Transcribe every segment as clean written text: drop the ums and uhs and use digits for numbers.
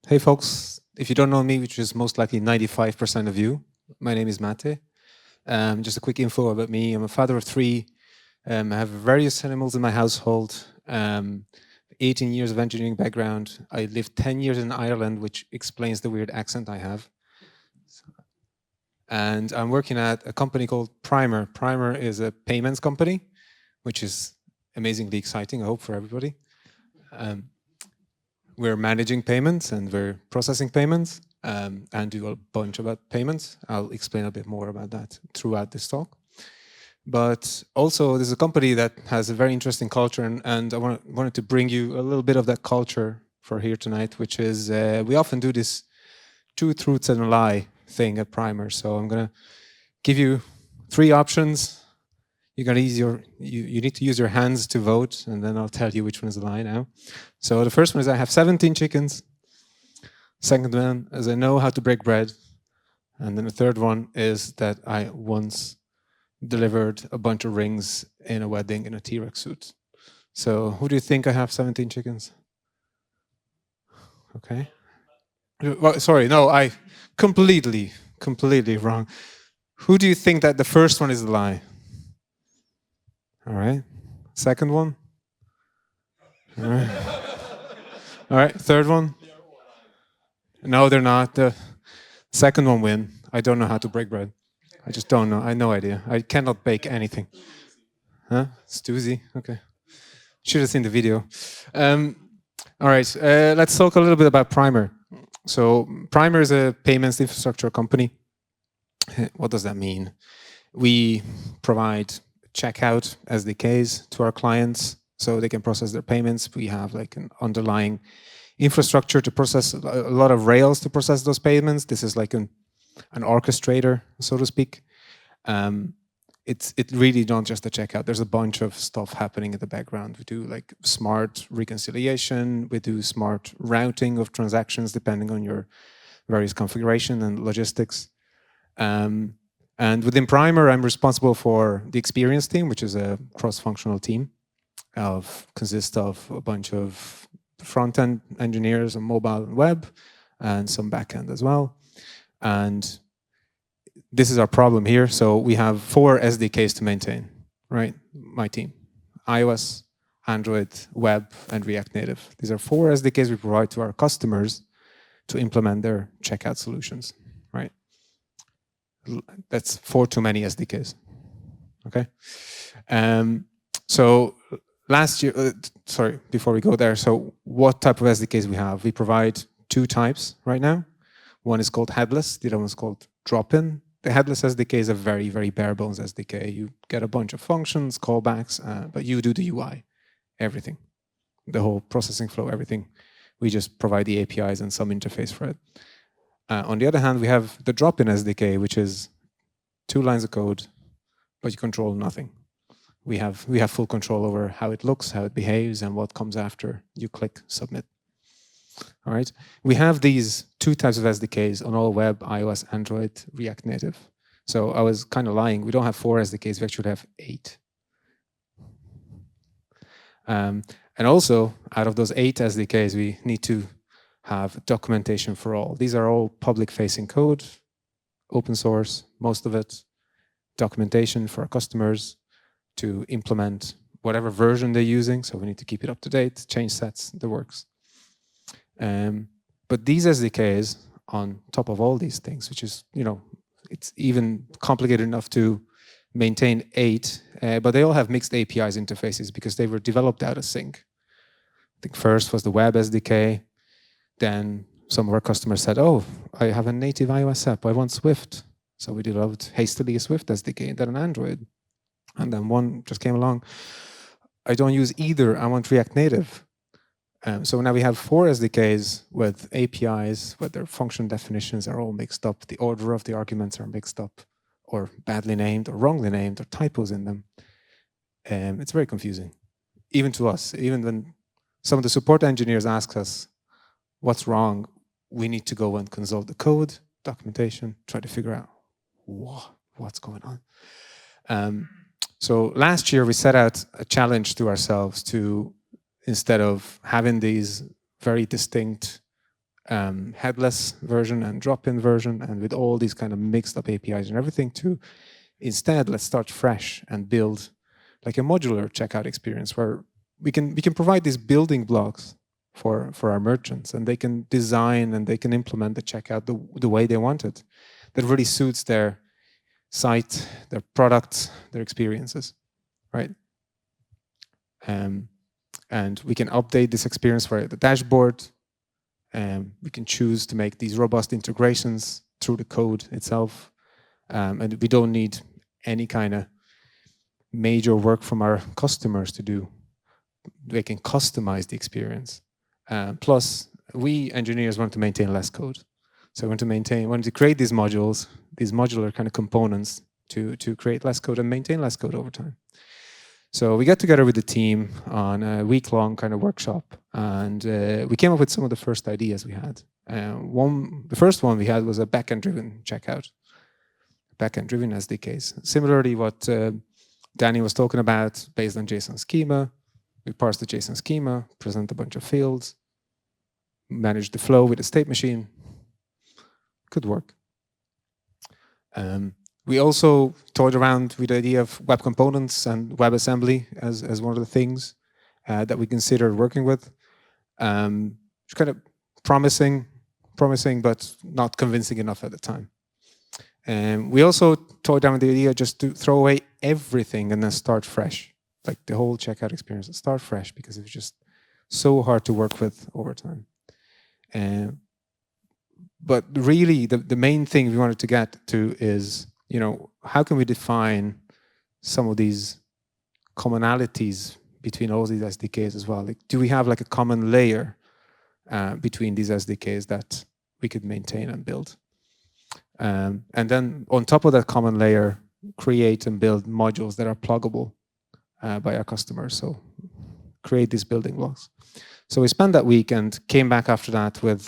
Hey folks, if you don't know me, which is most likely 95% of you, my name is Máté. Just a quick info about me. I'm a father of three. I have various animals in my household. 18 years of engineering background. I lived 10 years in Ireland, which explains the weird accent I have. And I'm working at a company called Primer. Primer is a payments company, which is amazingly exciting, I hope, for everybody. We're managing payments and we're processing payments and do a bunch about payments. I'll explain a bit more about that throughout this talk. But also, there's a company that has a very interesting culture, and I wanted to bring you a little bit of that culture for here tonight, which is we often do this two truths and a lie thing at Primer. So I'm going to give you three options. You're going to use you need to use your hands to vote, and then I'll tell you which one is the lie now. So the first one is I have 17 chickens. Second one is I know how to break bread. And then the third one is that I once delivered a bunch of rings in a wedding in a T-Rex suit. So who do you think I have 17 chickens? Okay. Well, sorry, no, I completely wrong. Who do you think that the first one is the lie? All right. Second one? All right. All right. Third one? No, they're not. The second one win. I don't know how to break bread. I just don't know. I have no idea. I cannot bake anything. Huh? It's too easy. Okay. Should have seen the video. All right. Let's talk a little bit about Primer. So Primer is a payments infrastructure company. What does that mean? We provide Checkout SDKs to our clients so they can process their payments. We have like an underlying infrastructure to process a lot of rails to process those payments. This is like an orchestrator, so to speak. It really not just a checkout. There's a bunch of stuff happening in the background. We do like smart reconciliation. We do smart routing of transactions depending on your various configuration and logistics. And within Primer, I'm responsible for the experience team, which is a cross-functional team consists of a bunch of front-end engineers on mobile and web, and some back-end as well. And this is our problem here. So we have 4 SDKs to maintain, right? My team: iOS, Android, web, and React Native. These are 4 SDKs we provide to our customers to implement their checkout solutions, right? That's 4 too many SDKs. Okay. So last year, sorry, before we go there, so what type of SDKs we have? We provide 2 types right now. One is called headless, the other one is called drop-in. The headless SDK is a very, very bare bones SDK. You get a bunch of functions, callbacks, but you do the UI, everything, the whole processing flow, everything. We just provide the APIs and some interface for it. On the other hand, we have the drop-in SDK, which is 2 lines of code, but you control nothing. We have full control over how it looks, how it behaves, and what comes after you click submit. All right. We have these 2 types of SDKs on all web, iOS, Android, React Native. So I was kind of lying. We don't have 4 SDKs. We actually have 8. And also, out of those 8 SDKs, we need to have documentation for all. These are all public-facing code, open source, most of it, documentation for our customers to implement whatever version they're using. So we need to keep it up to date, change sets, the works. But these SDKs, on top of all these things, which is, it's even complicated enough to maintain 8, but they all have mixed APIs interfaces because they were developed out of sync. I think first was the web SDK. Then some of our customers said, oh, I have a native iOS app. I want Swift. So we developed hastily a Swift SDK, then an Android. And then one just came along. I don't use either. I want React Native. So now we have 4 SDKs with APIs, where their function definitions are all mixed up. The order of the arguments are mixed up, or badly named, or wrongly named, or typos in them. It's very confusing, even to us. Even when some of the support engineers ask us, what's wrong? We need to go and consult the code, documentation, try to figure out what's going on. So last year we set out a challenge to ourselves to, instead of having these very distinct headless version and drop-in version, and with all these kind of mixed up APIs and everything, to instead let's start fresh and build like a modular checkout experience where we can provide these building blocks for our merchants, and they can design and they can implement the checkout the way they want it, that really suits their site, their product, their experiences, right? And we can update this experience for the dashboard. We can choose to make these robust integrations through the code itself. And we don't need any kind of major work from our customers to do. They can customize the experience. Plus, we engineers want to maintain less code. So we want to create these modules, these modular kind of components to create less code and maintain less code over time. So we got together with the team on a week-long kind of workshop, and we came up with some of the first ideas we had. The first one we had was a backend-driven checkout, backend-driven SDKs. Similarly, what Danny was talking about, based on JSON schema. We parse the JSON schema, present a bunch of fields, manage the flow with a state machine. Could work. We also toyed around with the idea of web components and WebAssembly as one of the things that we considered working with. It's kind of promising, but not convincing enough at the time. We also toyed around with the idea just to throw away everything and then start fresh, like the whole checkout experience, start fresh, because it was just so hard to work with over time. But really, the main thing we wanted to get to is, how can we define some of these commonalities between all these SDKs as well? Like, do we have like a common layer between these SDKs that we could maintain and build? And then on top of that common layer, create and build modules that are pluggable by our customers. So create these building blocks. So we spent that week and came back after that with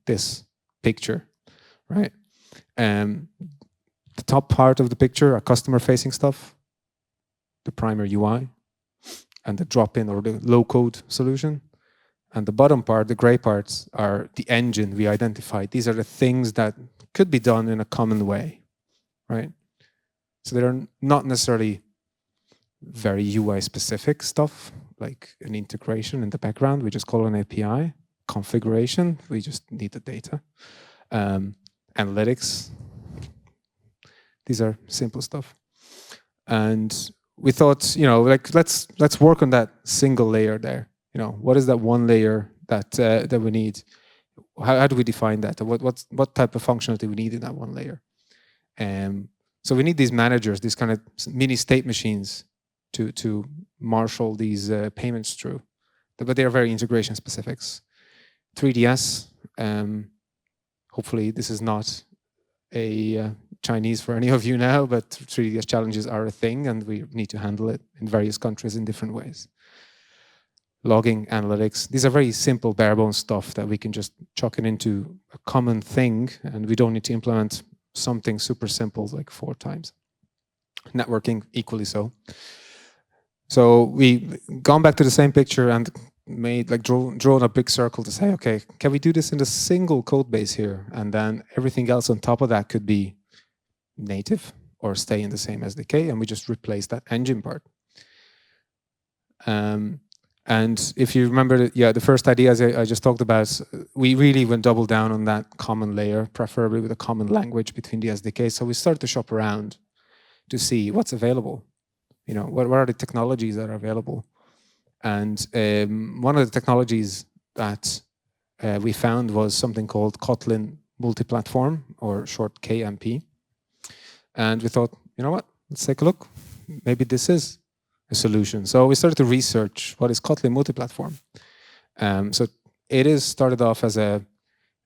this picture, right? The top part of the picture are customer-facing stuff, the primary UI, and the drop-in or the low-code solution. And the bottom part, the gray parts, are the engine we identified. These are the things that could be done in a common way, right? So they're not necessarily very UI-specific stuff, like an integration in the background. We just call an API. Configuration, we just need the data. Analytics, these are simple stuff. And we thought, let's work on that single layer there. What is that one layer that we need? How do we define that? What type of functionality we need in that one layer? So we need these managers, these kind of mini state machines to marshal these payments through. But they are very integration specifics. 3DS, hopefully this is not a Chinese for any of you now, but 3DS challenges are a thing and we need to handle it in various countries in different ways. Logging, analytics, these are very simple bare bones stuff that we can just chuck it into a common thing and we don't need to implement something super simple like 4 times. Networking, equally so. So we gone back to the same picture and drawn a big circle to say, okay, can we do this in a single code base here? And then everything else on top of that could be native or stay in the same SDK, and we just replace that engine part. And if you remember, the first ideas I just talked about, we really went double down on that common layer, preferably with a common language between the SDKs. So we started to shop around to see what's available. What are the technologies that are available? And one of the technologies that we found was something called Kotlin Multiplatform, or short KMP. And we thought, let's take a look. Maybe this is a solution. So we started to research what is Kotlin Multiplatform. So it is started off as an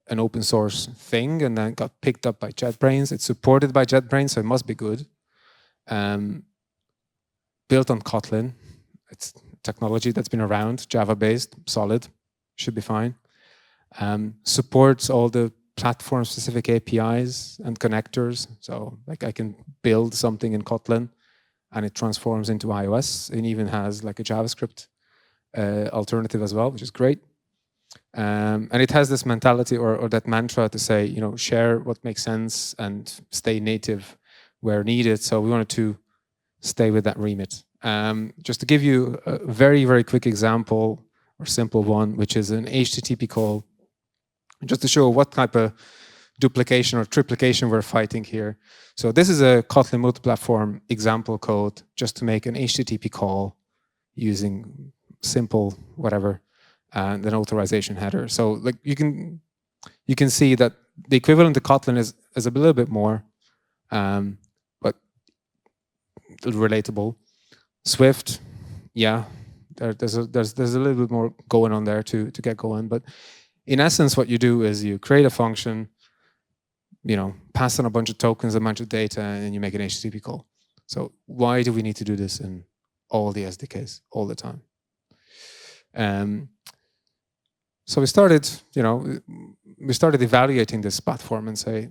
open source thing and then got picked up by JetBrains. It's supported by JetBrains, so it must be good. Built on Kotlin. It's technology that's been around, Java-based, solid, should be fine. Supports all the platform-specific APIs and connectors. So I can build something in Kotlin and it transforms into iOS. It even has like a JavaScript alternative as well, which is great. And it has this mentality or that mantra to say, share what makes sense and stay native where needed. So we wanted to stay with that remit. Just to give you a very, very quick example or simple one, which is an HTTP call, just to show what type of duplication or triplication we're fighting here. So this is a Kotlin Multiplatform example code just to make an HTTP call using simple whatever and an authorization header. So like you can see that the equivalent to Kotlin is a little bit more, but relatable. Swift, yeah, there's a little bit more going on there to get going. But in essence, what you do is you create a function, pass on a bunch of tokens, a bunch of data, and you make an HTTP call. So why do we need to do this in all the SDKs all the time? So we started, evaluating this platform and say,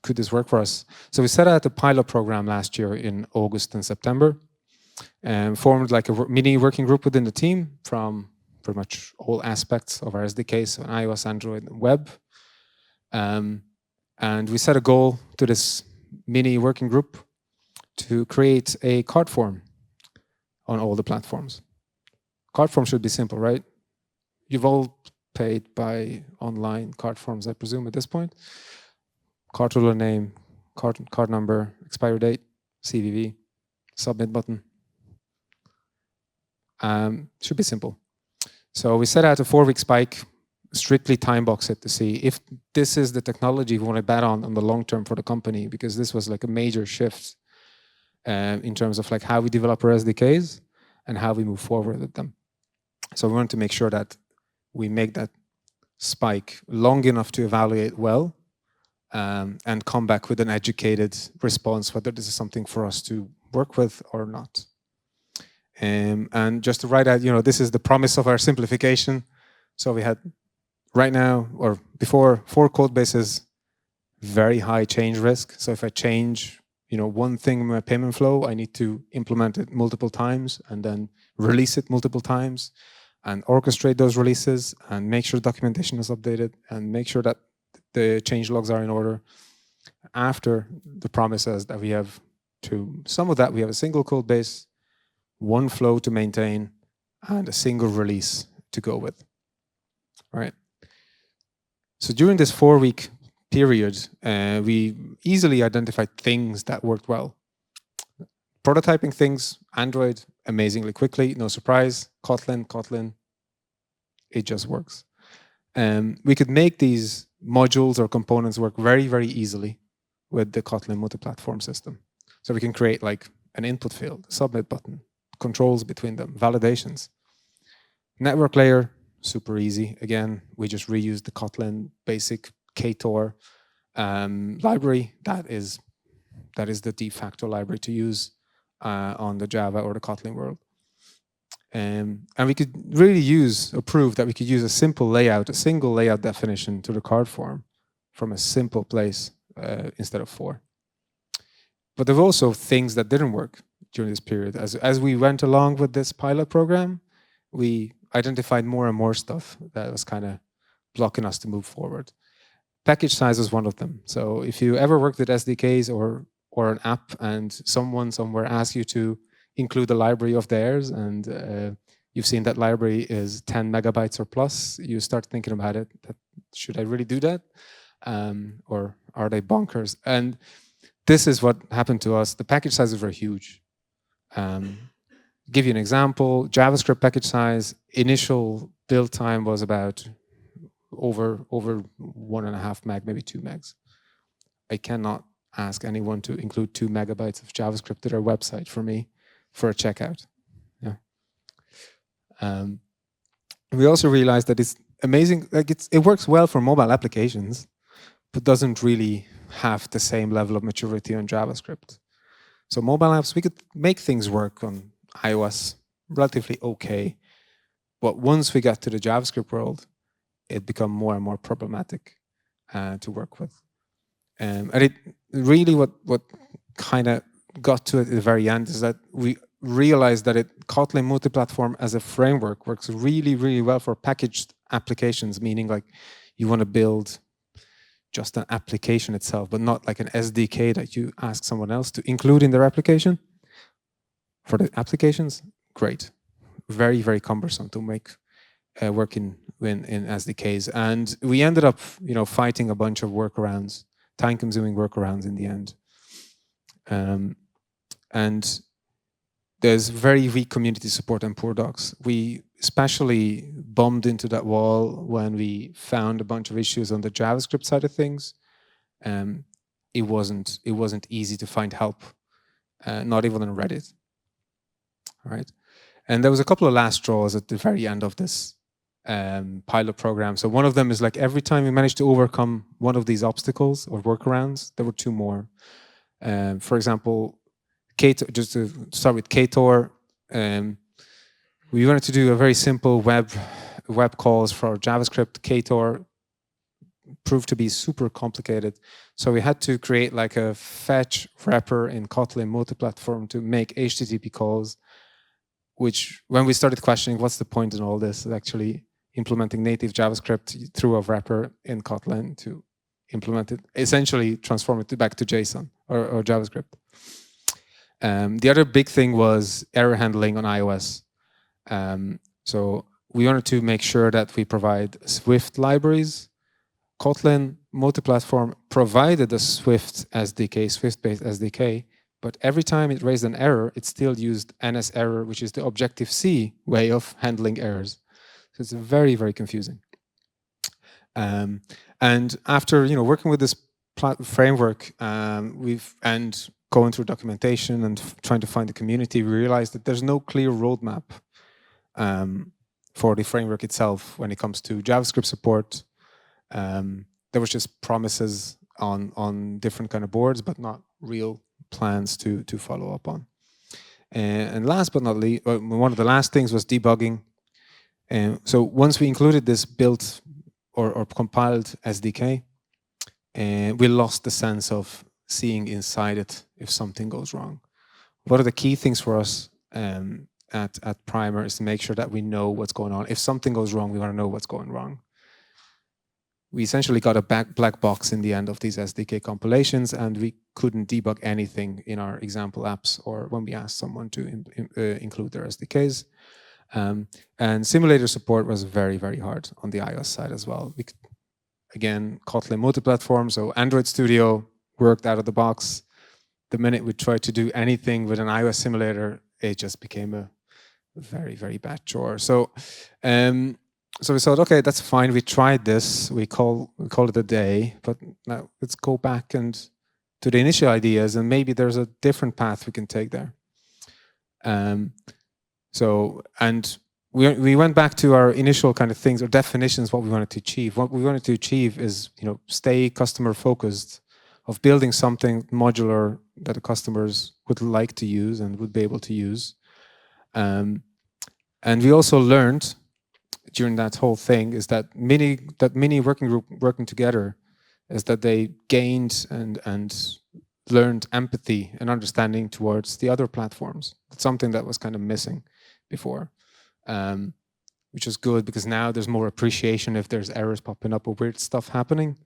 could this work for us? So we set out a pilot program last year in August and September, and formed like a mini working group within the team from pretty much all aspects of our SDKs, so iOS, Android, and web. And we set a goal to this mini working group to create a card form on all the platforms. Card form should be simple, right? You've all paid by online card forms, I presume, at this point. Cardholder name, card number, expiry date, CVV, submit button. Should be simple. So we set out a 4-week spike, strictly time box it to see if this is the technology we want to bet on the long term for the company, because this was like a major shift in terms of like how we develop our SDKs and how we move forward with them. So we want to make sure that we make that spike long enough to evaluate well and come back with an educated response whether this is something for us to work with or not. And just to write out, this is the promise of our simplification. So we had right now, or before, 4 code bases, very high change risk. So if I change, one thing in my payment flow, I need to implement it multiple times and then release it multiple times and orchestrate those releases and make sure documentation is updated and make sure that the change logs are in order. After the promises that we have to some of that, we have a single code base, 1 flow to maintain, and a single release to go with. All right. So during this 4-week period, we easily identified things that worked well. Prototyping things, Android, amazingly quickly, no surprise. Kotlin, it just works. We could make these modules or components work very, very easily with the Kotlin Multiplatform system. So we can create like an input field, a submit button, controls between them, validations. Network layer, super easy. Again, we just reuse the Kotlin basic Ktor library. That is the de facto library to use on the Java or the Kotlin world. And we could really prove that we could use a simple layout, a single layout definition to the card form from a simple place instead of 4. But there were also things that didn't work during this period. As we went along with this pilot program, we identified more and more stuff that was kind of blocking us to move forward. Package size is one of them. So if you ever worked with SDKs or an app and someone somewhere asks you to include a library of theirs and you've seen that library is 10 megabytes or plus, you start thinking about it, should I really do that? Or are they bonkers? And this is what happened to us. The package sizes were huge. Give you an example, JavaScript package size, initial build time was about over 1.5 meg, maybe 2 megs. I cannot ask anyone to include 2 megabytes of JavaScript to their website for me for a checkout. Yeah. We also realized that it's amazing, like it works well for mobile applications, but doesn't really have the same level of maturity on JavaScript. So mobile apps, we could make things work on iOS relatively okay, but once we got to the JavaScript world, it became more and more problematic to work with. And it really what kind of got to it at the very end is that we realized that Kotlin Multiplatform as a framework works really, really well for packaged applications, meaning like you want to build just an application itself, but not like an SDK that you ask someone else to include in their application. For the applications, great. Very, very cumbersome to make work in SDKs. And we ended up, fighting a bunch of workarounds, time-consuming workarounds in the end. And there's very weak community support and poor docs. We especially bumped into that wall when we found a bunch of issues on the JavaScript side of things. It wasn't easy to find help, not even on Reddit. All right, and there was a couple of last straws at the very end of this pilot program. So one of them is like every time we managed to overcome one of these obstacles or workarounds, there were two more. For example, just to start with Ktor, we wanted to do a very simple web calls for JavaScript. Ktor proved to be super complicated, so we had to create like a fetch wrapper in Kotlin Multiplatform to make HTTP calls. Which, when we started questioning what's the point in all this, actually implementing native JavaScript through a wrapper in Kotlin to implement it, essentially transform it back to JSON or JavaScript. The other big thing was error handling on iOS. So we wanted to make sure that we provide Swift libraries. Kotlin Multiplatform provided a Swift SDK, Swift-based SDK, but every time it raised an error, it still used NS error, which is the Objective-C way of handling errors. So it's very, very confusing. And after working with this framework, and going through documentation and trying to find the community, we realized that there's no clear roadmap for the framework itself when it comes to JavaScript support. There was just promises on different kind of boards, but not real plans to follow up on. And last but not least, one of the last things was debugging. So once we included this built or compiled SDK, we lost the sense of seeing inside it if something goes wrong. One of the key things for us at Primer is to make sure that we know what's going on. If something goes wrong, we want to know what's going wrong. We essentially got a black box in the end of these SDK compilations, and we couldn't debug anything in our example apps or when we asked someone to include their SDKs. And simulator support was very, very hard on the iOS side as well. Again, Kotlin Multiplatform, so Android Studio worked out of the box. The minute we tried to do anything with an iOS simulator, it just became a very, very bad chore. So we thought, okay, that's fine. We tried this. We call it a day. But now let's go back and to the initial ideas, and maybe there's a different path we can take there. We went back to our initial kind of things or definitions, what we wanted to achieve. What we wanted to achieve is, stay customer focused, of building something modular that the customers would like to use and would be able to use. And we also learned during that whole thing is that mini working group working together is that they gained and learned empathy and understanding towards the other platforms. It's something that was kind of missing before, which is good because now there's more appreciation if there's errors popping up or weird stuff happening.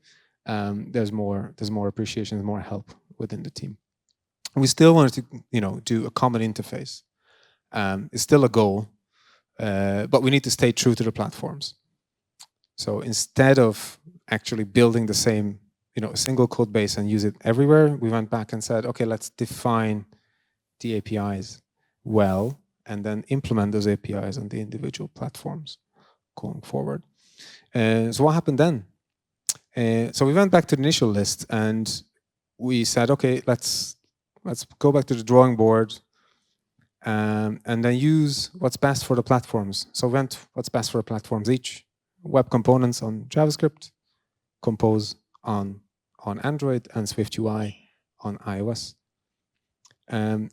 There's more appreciation, there's more help within the team. And we still wanted to do a common interface. It's still a goal. But we need to stay true to the platforms. So instead of actually building the same, a single code base and use it everywhere, we went back and said, okay, let's define the APIs well and then implement those APIs on the individual platforms going forward. So what happened then? So we went back to the initial list and we said, okay, let's go back to the drawing board. And then use what's best for the platforms. So we went what's best for the platforms each. Web components on JavaScript, Compose on Android, and Swift UI on iOS.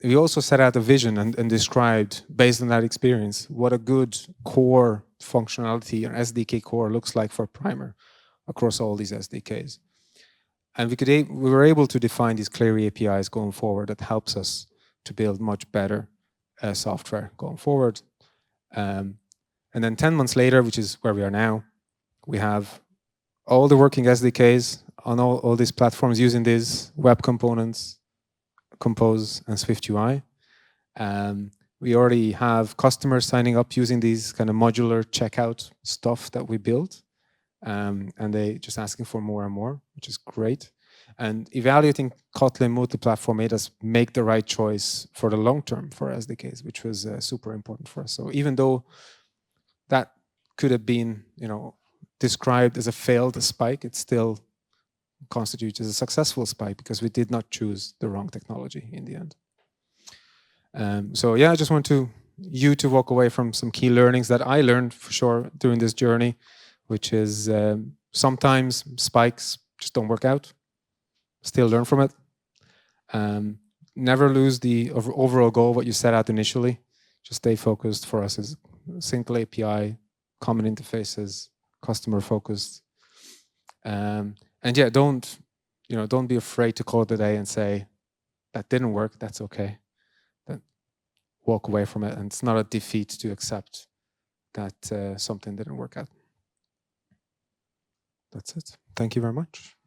We also set out a vision and described, based on that experience, what a good core functionality or SDK core looks like for Primer across all these SDKs. And we were able to define these clear APIs going forward that helps us to build much better software going forward. And then 10 months later, which is where we are now, we have all the working SDKs on all these platforms using these web components, Compose and SwiftUI. We already have customers signing up using these kind of modular checkout stuff that we built. And they just asking for more and more, which is great. And evaluating Kotlin Multiplatform made us make the right choice for the long term for SDKs, which was super important for us. So even though that could have been, described as a failed spike, it still constitutes as a successful spike because we did not choose the wrong technology in the end. So yeah, I just want you to walk away from some key learnings that I learned for sure during this journey, which is sometimes spikes just don't work out. Still learn from it. Never lose the overall goal, what you set out initially. Just stay focused. For us is single API, common interfaces, customer focused. And yeah, don't be afraid to call it a day and say, that didn't work, that's okay. Walk away from it, and it's not a defeat to accept that something didn't work out. That's it. Thank you very much.